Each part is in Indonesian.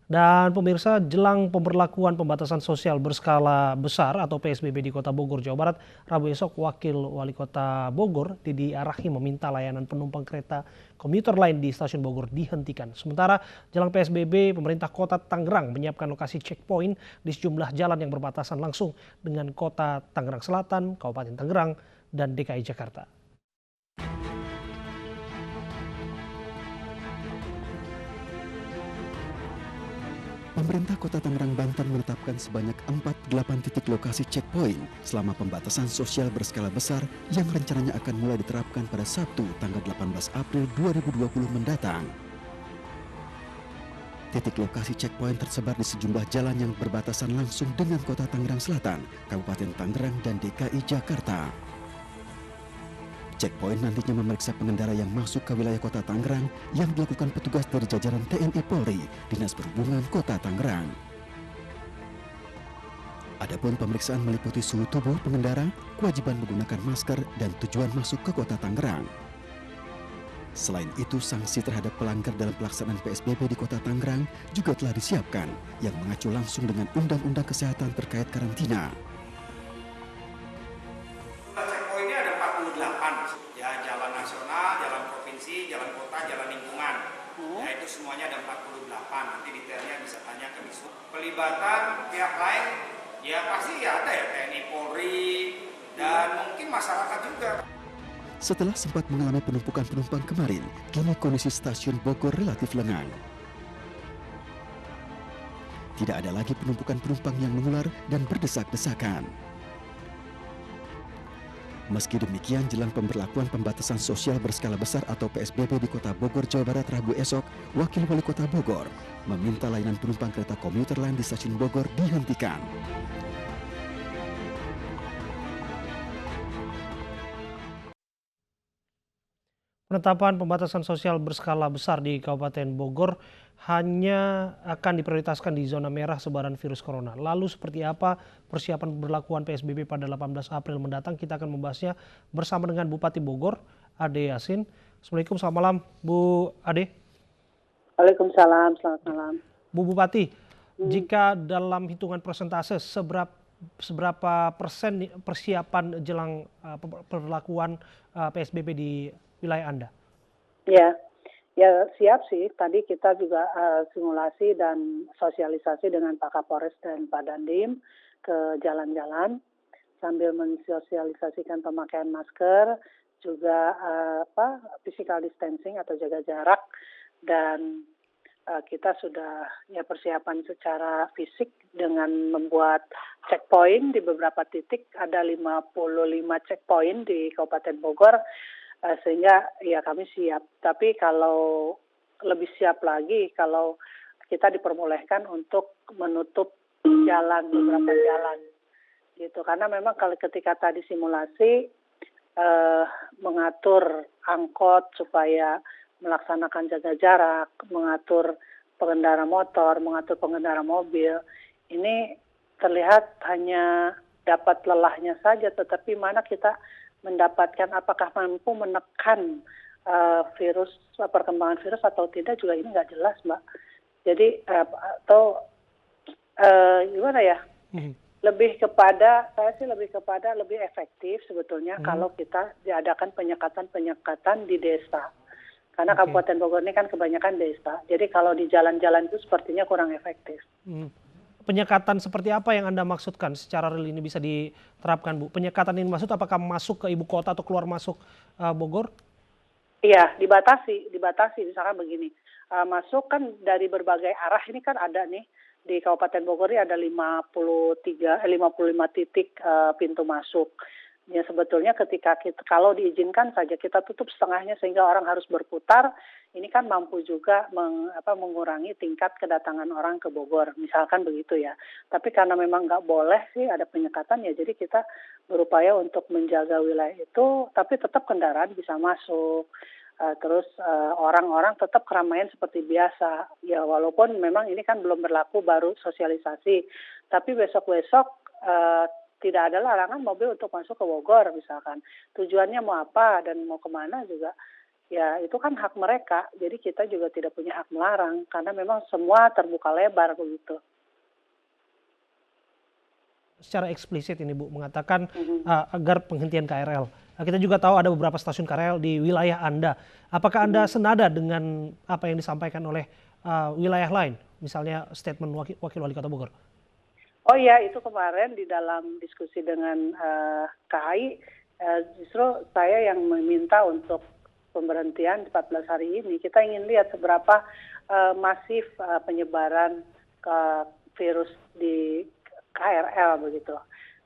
Dan pemirsa, jelang pemberlakuan pembatasan sosial berskala besar atau PSBB di Kota Bogor, Jawa Barat, Rabu esok Wakil Wali Kota Bogor, Didi Arahi meminta layanan penumpang kereta komuter lain di stasiun Bogor dihentikan. Sementara jelang PSBB, pemerintah Kota Tangerang menyiapkan lokasi checkpoint di sejumlah jalan yang berbatasan langsung dengan Kota Tangerang Selatan, Kabupaten Tangerang, dan DKI Jakarta. Pemerintah Kota Tangerang, Banten menetapkan sebanyak 48 titik lokasi checkpoint selama pembatasan sosial berskala besar yang rencananya akan mulai diterapkan pada Sabtu tanggal 18 April 2020 mendatang. Titik lokasi checkpoint tersebar di sejumlah jalan yang berbatasan langsung dengan Kota Tangerang Selatan, Kabupaten Tangerang, dan DKI Jakarta. Checkpoint nantinya memeriksa pengendara yang masuk ke wilayah Kota Tangerang yang dilakukan petugas dari jajaran TNI Polri, Dinas Perhubungan Kota Tangerang. Adapun pemeriksaan meliputi suhu tubuh pengendara, kewajiban menggunakan masker, dan tujuan masuk ke Kota Tangerang. Selain itu, sanksi terhadap pelanggar dalam pelaksanaan PSBB di Kota Tangerang juga telah disiapkan yang mengacu langsung dengan Undang-Undang Kesehatan terkait karantina. Checkpointnya ada 48, ya, jalan nasional, jalan provinsi, jalan kota, jalan lingkungan. Ya, itu semuanya ada 48. Nanti detailnya bisa tanya ke Disub. Pelibatan pihak lain, ya pasti ya ada ya TNI Polri dan mungkin masyarakat juga. Setelah sempat mengalami penumpukan penumpang kemarin, kini kondisi stasiun Bogor relatif lengang. Tidak ada lagi penumpukan penumpang yang mengular dan berdesak-desakan. Meski demikian, jelang pemberlakuan pembatasan sosial berskala besar atau PSBB di Kota Bogor, Jawa Barat Rabu esok, Wakil Wali Kota Bogor meminta layanan penumpang kereta komuter lain di stasiun Bogor dihentikan. Penetapan pembatasan sosial berskala besar di Kabupaten Bogor hanya akan diprioritaskan di zona merah sebaran virus corona. Lalu seperti apa persiapan pemberlakuan PSBB pada 18 April mendatang? Kita akan membahasnya bersama dengan Bupati Bogor, Ade Yasin. Assalamualaikum, selamat malam Bu Ade. Waalaikumsalam, selamat malam. Bu Bupati, jika dalam hitungan persentase seberapa persen persiapan jelang pemberlakuan PSBB di wilayah Anda? Ya siap sih. Tadi kita juga simulasi dan sosialisasi dengan Pak Kapolres dan Pak Dandim ke jalan-jalan sambil mensosialisasikan pemakaian masker, juga physical distancing atau jaga jarak, dan kita sudah ya persiapan secara fisik dengan membuat checkpoint di beberapa titik. Ada 55 checkpoint di Kabupaten Bogor. Sehingga ya kami siap. Tapi kalau lebih siap lagi kalau kita diperbolehkan untuk menutup beberapa jalan gitu. Karena memang kalau ketika tadi simulasi mengatur angkot supaya melaksanakan jaga jarak, mengatur pengendara motor, mengatur pengendara mobil, ini terlihat hanya dapat lelahnya saja, tetapi mana kita mendapatkan apakah mampu menekan perkembangan virus atau tidak juga ini nggak jelas, Mbak. Jadi gimana ya? Saya lebih kepada lebih efektif sebetulnya kalau kita diadakan penyekatan di desa. Karena Kabupaten Bogor ini kan kebanyakan desa. Jadi kalau di jalan-jalan itu sepertinya kurang efektif. Penyekatan seperti apa yang Anda maksudkan secara real ini bisa diterapkan, Bu? Penyekatan ini maksud apakah masuk ke ibu kota atau keluar masuk Bogor? Iya, dibatasi. Misalkan begini, masuk kan dari berbagai arah ini kan ada nih. Di Kabupaten Bogor ini ada 55 titik pintu masuk. Ya sebetulnya kalau diizinkan saja kita tutup setengahnya sehingga orang harus berputar, ini kan mampu juga mengurangi tingkat kedatangan orang ke Bogor, misalkan begitu ya. Tapi karena memang nggak boleh sih ada penyekatan ya, jadi kita berupaya untuk menjaga wilayah itu, tapi tetap kendaraan bisa masuk. Terus orang-orang tetap keramaian seperti biasa. Ya walaupun memang ini kan belum berlaku, baru sosialisasi. Tapi besok-besok tidak ada larangan mobil untuk masuk ke Bogor misalkan. Tujuannya mau apa dan mau kemana juga ya itu kan hak mereka. Jadi kita juga tidak punya hak melarang karena memang semua terbuka lebar begitu. Secara eksplisit ini Bu mengatakan agar penghentian KRL. Nah, kita juga tahu ada beberapa stasiun KRL di wilayah Anda. Apakah Anda senada dengan apa yang disampaikan oleh wilayah lain, misalnya statement Wakil Wali Kota Bogor? Oh iya, itu kemarin di dalam diskusi dengan KAI, justru saya yang meminta untuk pemberhentian 14 hari ini. Kita ingin lihat seberapa masif penyebaran virus di KRL begitu.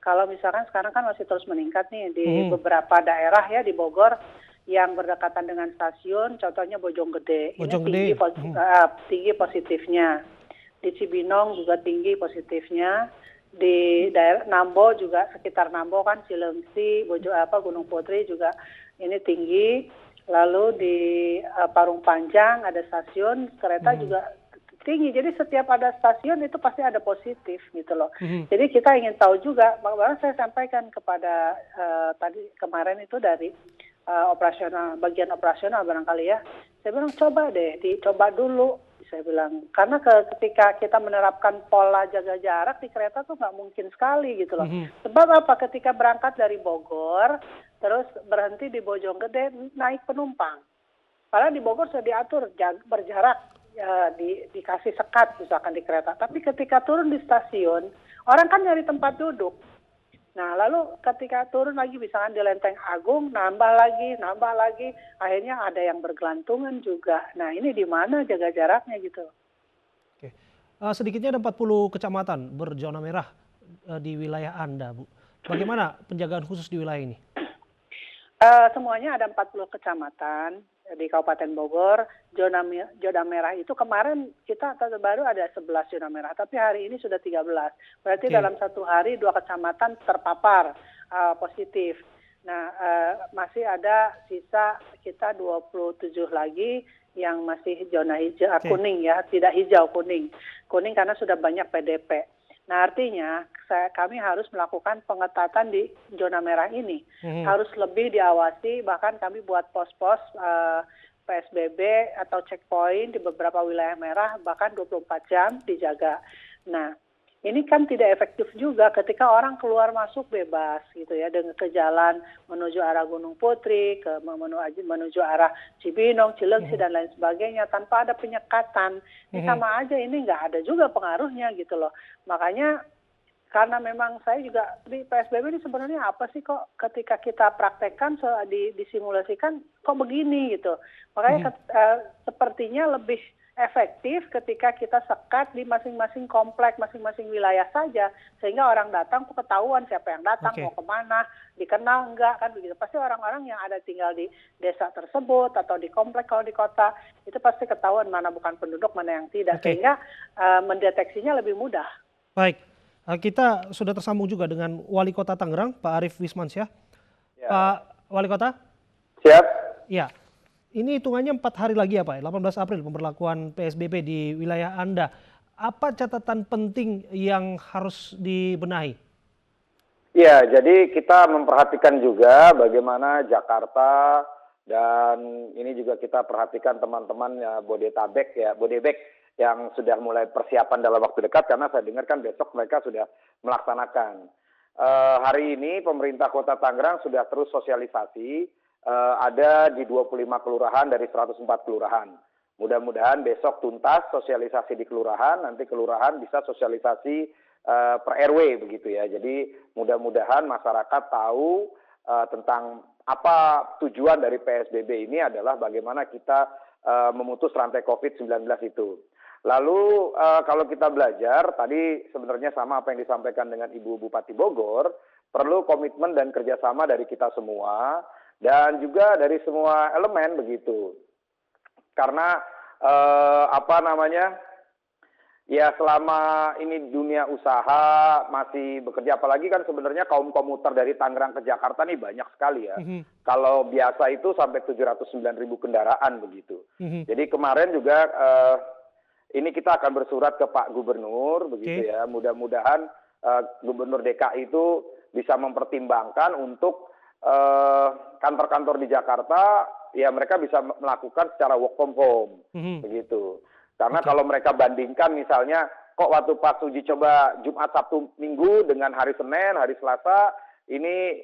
Kalau misalkan sekarang kan masih terus meningkat nih di beberapa daerah ya di Bogor yang berdekatan dengan stasiun, contohnya Bojonggede. Ini tinggi positifnya. Di Cibinong juga tinggi positifnya. Di daerah Nambo juga sekitar Nambo kan Cilengsi, Gunung Putri juga ini tinggi. Lalu di Parung Panjang ada stasiun kereta juga tinggi. Jadi setiap ada stasiun itu pasti ada positif gitu loh. Jadi kita ingin tahu juga, bahwa saya sampaikan kepada tadi kemarin itu dari bagian operasional barangkali ya. Saya bilang coba deh, dicoba dulu. Saya bilang karena ketika kita menerapkan pola jaga jarak di kereta tuh nggak mungkin sekali gitu loh. Sebab apa? Ketika berangkat dari Bogor, terus berhenti di Bojonggede naik penumpang. Padahal di Bogor sudah diatur berjarak. Ya, dikasih sekat misalkan di kereta. Tapi ketika turun di stasiun, orang kan nyari tempat duduk. Nah, lalu ketika turun lagi misalkan di Lenteng Agung, nambah lagi, akhirnya ada yang bergelantungan juga. Nah, ini di mana jaga jaraknya gitu. Oke. Sedikitnya ada 40 kecamatan berzona merah di wilayah Anda, Bu. Bagaimana penjagaan khusus di wilayah ini? Semuanya ada 40 kecamatan di Kabupaten Bogor. Zona merah itu kemarin kita baru ada 11 zona merah, tapi hari ini sudah 13. Berarti dalam satu hari 2 kecamatan terpapar positif. Nah, masih ada sisa kita 27 lagi yang masih zona hijau kuning ya, tidak hijau kuning. Kuning karena sudah banyak PDP. Nah, artinya kami harus melakukan pengetatan di zona merah ini. Harus lebih diawasi, bahkan kami buat pos-pos PSBB atau checkpoint di beberapa wilayah merah, bahkan 24 jam dijaga. Nah, ini kan tidak efektif juga ketika orang keluar masuk bebas gitu ya, dengan ke jalan menuju arah Gunung Putri, menuju arah Cibinong, Cilengsi dan lain sebagainya tanpa ada penyekatan. Ini sama aja, ini nggak ada juga pengaruhnya gitu loh. Makanya karena memang saya juga di PSBB ini sebenarnya apa sih kok ketika kita praktekkan disimulasikan kok begini gitu. Makanya sepertinya lebih efektif ketika kita sekat di masing-masing komplek, masing-masing wilayah saja, sehingga orang datang tuh ketahuan siapa yang datang, mau kemana, dikenal enggak, kan begitu. Pasti orang-orang yang ada tinggal di desa tersebut atau di komplek kalau di kota, itu pasti ketahuan mana bukan penduduk, mana yang tidak, sehingga mendeteksinya lebih mudah. Baik, kita sudah tersambung juga dengan Wali Kota Tangerang, Pak Arief Wismansyah. Ya. Pak Wali Kota? Siap. Ya. Ini hitungannya 4 hari lagi ya Pak, 18 April pemberlakuan PSBB di wilayah Anda. Apa catatan penting yang harus dibenahi? Ya, jadi kita memperhatikan juga bagaimana Jakarta dan ini juga kita perhatikan teman-teman Bodebek yang sudah mulai persiapan dalam waktu dekat karena saya dengar kan besok mereka sudah melaksanakan. Hari ini pemerintah Kota Tangerang sudah terus sosialisasi. Ada di 25 kelurahan dari 104 kelurahan. Mudah-mudahan besok tuntas sosialisasi di kelurahan, nanti kelurahan bisa sosialisasi per RW begitu ya. Jadi mudah-mudahan masyarakat tahu tentang apa tujuan dari PSBB ini adalah bagaimana kita memutus rantai COVID-19 itu. Lalu kalau kita belajar, tadi sebenarnya sama apa yang disampaikan dengan Ibu Bupati Bogor, perlu komitmen dan kerjasama dari kita semua, dan juga dari semua elemen begitu. Karena ya selama ini dunia usaha masih bekerja, apalagi kan sebenarnya kaum komuter dari Tangerang ke Jakarta nih banyak sekali ya. Kalau biasa itu sampai 709.000 kendaraan begitu. Jadi kemarin juga ini kita akan bersurat ke Pak Gubernur begitu ya. Mudah-mudahan Gubernur DKI itu bisa mempertimbangkan untuk kantor-kantor di Jakarta ya mereka bisa melakukan secara work from home, begitu. Karena kalau mereka bandingkan misalnya, kok waktu pas uji coba Jumat, Sabtu, Minggu dengan hari Senin, hari Selasa, ini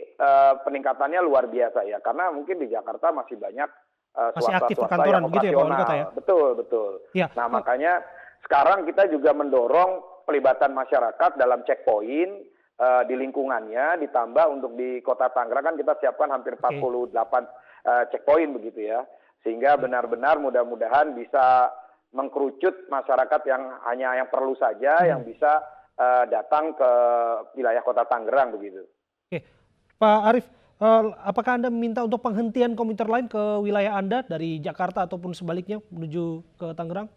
peningkatannya luar biasa ya. Karena mungkin di Jakarta masih banyak Masih aktif swasta-swasta perkantoran yang begitu ya Pak Wali operasional. Kota ya? Betul, betul. Ya. Nah makanya sekarang kita juga mendorong pelibatan masyarakat dalam checkpoint di lingkungannya, ditambah untuk di Kota Tangerang kan kita siapkan hampir 48 checkpoint begitu ya. Sehingga benar-benar mudah-mudahan bisa mengkerucut masyarakat yang perlu saja, yang bisa datang ke wilayah Kota Tangerang begitu. Oke, Pak Arief, apakah Anda meminta untuk penghentian komuter lain ke wilayah Anda dari Jakarta ataupun sebaliknya menuju ke Tangerang?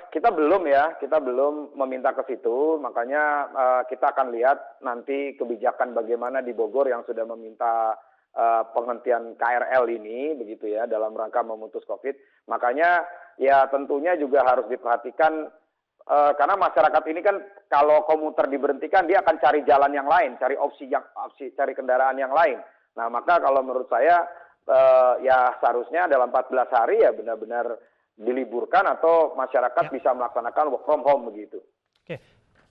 Kita belum ya, kita belum meminta ke situ, makanya kita akan lihat nanti kebijakan bagaimana di Bogor yang sudah meminta penghentian KRL ini, begitu ya, dalam rangka memutus COVID. Makanya ya tentunya juga harus diperhatikan, karena masyarakat ini kan kalau komuter diberhentikan dia akan cari jalan yang lain, cari opsi, cari kendaraan yang lain. Nah maka kalau menurut saya ya seharusnya dalam 14 hari ya benar-benar diliburkan atau masyarakat bisa melaksanakan work from home begitu. Oke,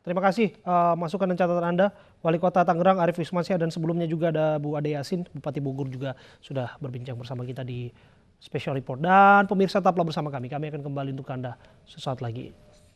terima kasih masukan dan catatan Anda, Wali Kota Tangerang Arief Wismansyah, dan sebelumnya juga ada Bu Ade Yasin, Bupati Bogor juga sudah berbincang bersama kita di Special Report. Dan pemirsa tetaplah bersama kami akan kembali untuk Anda sesaat lagi.